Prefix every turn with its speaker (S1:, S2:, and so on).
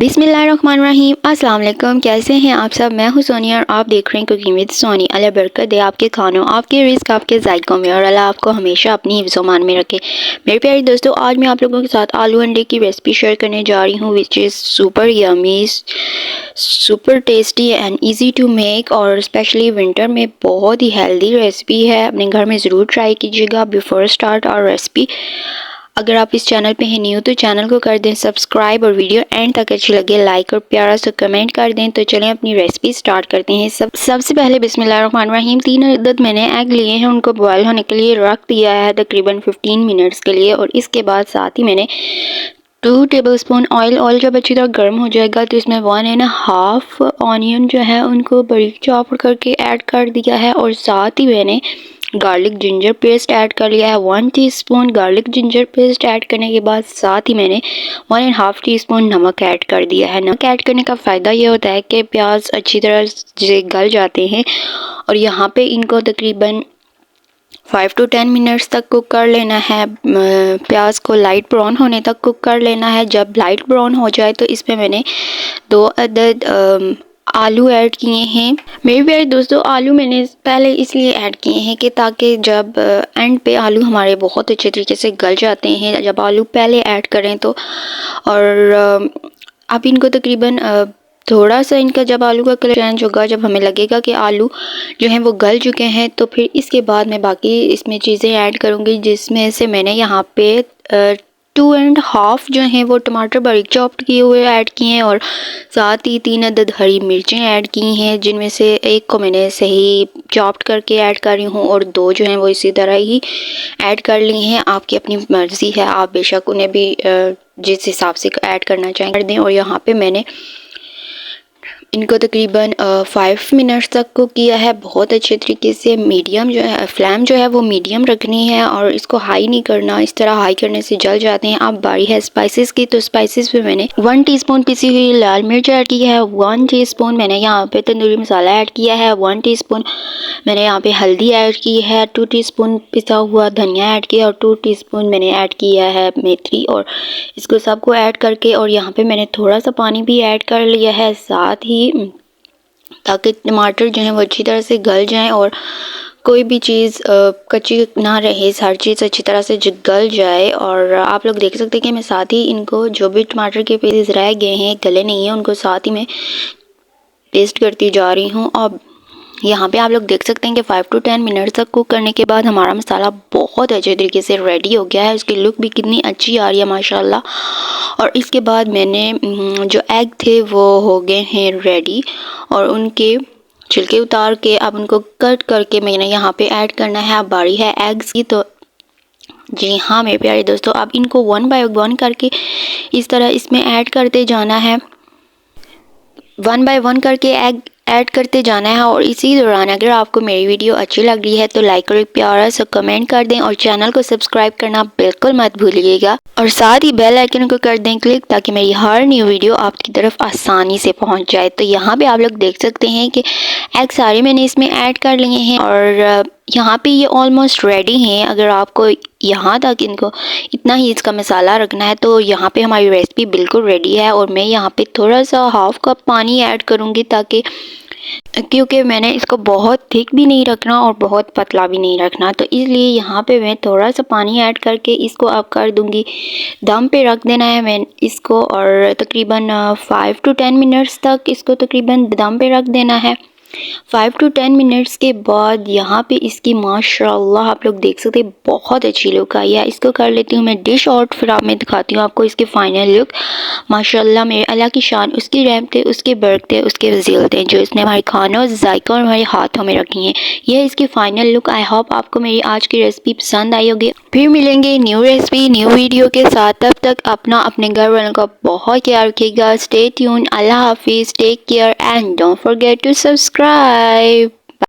S1: बिस्मिल्लाहिर्रहमानिर्रहीम। अस्सलाम वालेकुम। कैसे हैं आप सब? मैं हूं सोनिया और आप देख रहे हैं कुकिंग विद सोनी। अल्लाह बरकत दे आपके खानों, आपके रिस्क, आपके जायकों में और अल्लाह आपको हमेशा अपनी हिफ्ज़-ओ-मान में रखे। मेरे प्यारे दोस्तों, आज मैं आप लोगों के साथ आलू अंडे की रेसिपी शेयर करने जा रही हूँ which is super yummy, super tasty and easy to make और स्पेशली विंटर में बहुत ही हेल्दी रेसिपी है। अपने घर में ज़रूर ट्राई कीजिएगा बिफोर स्टार्ट और रेसिपी। अगर आप इस चैनल पे हैं न्यू तो चैनल को कर दें सब्सक्राइब और वीडियो एंड तक अच्छी लगे लाइक और प्यारा सा कमेंट कर दें। तो चलें अपनी रेसिपी स्टार्ट करते हैं। सबसे पहले बिस्मिल्लाहिर्रहमानिर्रहीम 3 अदद मैंने एग लिए हैं, उनको बॉयल होने के लिए रख दिया है तकरीबन 15 मिनट्स के लिए। और इसके बाद साथ ही मैंने 2 टेबलस्पून ऑयल जब अच्छी तरह गर्म हो जाएगा तो इसमें 1.5 ऑनियन जो है उनको बारीक चॉप करके ऐड कर दिया है। और साथ ही मैंने गार्लिक जिंजर पेस्ट ऐड कर लिया है 1 teaspoon. Garlic ginger paste add करने के बाद साथ ही मैंने 1.5 टीस्पून नमक ऐड कर दिया है। नमक ऐड करने का फ़ायदा ये होता है कि प्याज अच्छी तरह से गल जाते हैं। और यहाँ पे इनको तकरीबन 5 to 10 मिनट्स तक कुक कर लेना है। प्याज को लाइट ब्राउन होने तक कुक कर लेना है। जब लाइट ब्राउन हो जाए तो इसमें मैंने 2 अदद आलू ऐड किए हैं। मेरे प्यारे दोस्तों, आलू मैंने पहले इसलिए ऐड किए हैं कि ताकि जब एंड पे आलू हमारे बहुत अच्छे तरीके से गल जाते हैं जब आलू पहले ऐड करें तो। और अब इनको तकरीबन थोड़ा सा इनका जब आलू का कलर चेंज होगा, जब हमें लगेगा कि आलू जो हैं वो गल चुके हैं, तो फिर इसके बाद मैं बाकी इसमें चीज़ें ऐड करूँगी, जिसमें से मैंने यहाँ पे 2.5 जो हैं वो टमाटर बारीक चॉप्ड किए हुए ऐड किए हैं। और साथ ही 3 अदद हरी मिर्चें ऐड की हैं, जिनमें से एक को मैंने सही चॉप्ड करके ऐड कर रही हूँ और 2 जो हैं वो इसी तरह ही ऐड कर ली हैं। आपकी अपनी मर्ज़ी है, आप बेशक उन्हें भी जिस हिसाब से ऐड करना चाहें कर दें। और यहाँ पे मैंने इनको तकरीबन 5 मिनट्स तक कुक किया है बहुत अच्छे तरीके से। मीडियम जो है फ्लेम जो है वो मीडियम रखनी है और इसको हाई नहीं करना, इस तरह हाई करने से जल जाते हैं। अब बारी है स्पाइसेस की, तो स्पाइसेस पे मैंने 1 टीस्पून पिसी हुई लाल मिर्च ऐड की है, 1 टीस्पून मैंने यहाँ पे तंदूरी मसाला ऐड किया है, 1 टीस्पून मैंने यहाँ पे हल्दी ऐड की है, 2 टीस्पून पिसा हुआ धनिया ऐड किया और 2 टीस्पून मैंने ऐड किया है मेथी। और इसको सबको ऐड करके और यहाँ पे मैंने थोड़ा सा पानी भी ऐड कर लिया है साथ ही, ताकि टमाटर जो हैं वो अच्छी तरह से गल जाएं और कोई भी चीज़ कच्ची ना रहे, हर चीज़ अच्छी तरह से गल जाए। और आप लोग देख सकते हैं कि मैं साथ ही इनको जो भी टमाटर के पीसेस रह गए हैं गले नहीं हैं उनको साथ ही मैं पेस्ट करती जा रही हूँ। अब यहाँ पे आप लोग देख सकते हैं कि 5 to 10 मिनट तक कुक करने के बाद हमारा मसाला बहुत अच्छे तरीके से रेडी हो गया है। उसकी लुक भी कितनी अच्छी आ रही है माशाल्लाह। और इसके बाद मैंने जो एग थे वो हो गए हैं रेडी और उनके छिलके उतार के अब उनको कट करके मैंने यहाँ पे ऐड करना है। अब बारी है एग्स की, तो जी हाँ मेरे प्यारे दोस्तों, अब इनको 1 by 1 करके इस तरह इसमें ऐड करते जाना है, 1 by 1 करके एग ऐड करते जाना है। और इसी दौरान अगर आपको मेरी वीडियो अच्छी लग रही है तो लाइक और एक प्यारा सा कमेंट कर दें और चैनल को सब्सक्राइब करना बिल्कुल मत भूलिएगा। और साथ ही बेल आइकन को कर दें क्लिक, ताकि मेरी हर न्यू वीडियो आपकी तरफ आसानी से पहुंच जाए। तो यहाँ पे आप लोग देख सकते हैं कि एग सारे मैंने इसमें ऐड कर लिए हैं और यहाँ पे ये ऑलमोस्ट रेडी हैं। अगर आपको यहाँ तक इनको इतना ही इसका मसाला रखना है तो यहाँ पे हमारी रेसिपी बिल्कुल रेडी है। और मैं यहाँ पे थोड़ा सा 1/2 कप पानी ऐड करूँगी, ताकि क्योंकि मैंने इसको बहुत थिक भी नहीं रखना और बहुत पतला भी नहीं रखना, तो इसलिए यहाँ पे मैं थोड़ा सा पानी ऐड करके इसको अब कर दूँगी दम पे रख देना है मैं इसको। और तकरीबन 5 to 10 मिनट्स तक इसको तकरीबन दम पे रख देना है। 5 to 10 मिनट्स के बाद यहाँ पे इसकी माशाल्लाह आप लोग देख सकते हैं बहुत अच्छी लुक आई है। इसको कर लेती हूँ मैं डिश आउट, फिर आप मैं दिखाती हूँ आपको इसकी फ़ाइनल लुक। माशाल्लाह मेरे अल्लाह की शान, उसकी रहमतें, उसके बरकतें, उसके फजीलतें जो इसने हमारे खानों जायका और हमारे हाथों में रखी हैं। यह है इसकी फ़ाइनल लुक। आई होप आपको मेरी आज की रेसिपी पसंद आई होगी। फिर मिलेंगे न्यू रेसिपी न्यू वीडियो के साथ। तब तक अपना अपने घर वालों का बहुत ख्याल रखिएगा। Stay tuned. अल्लाह हाफिज़, take care and don't forget to subscribe.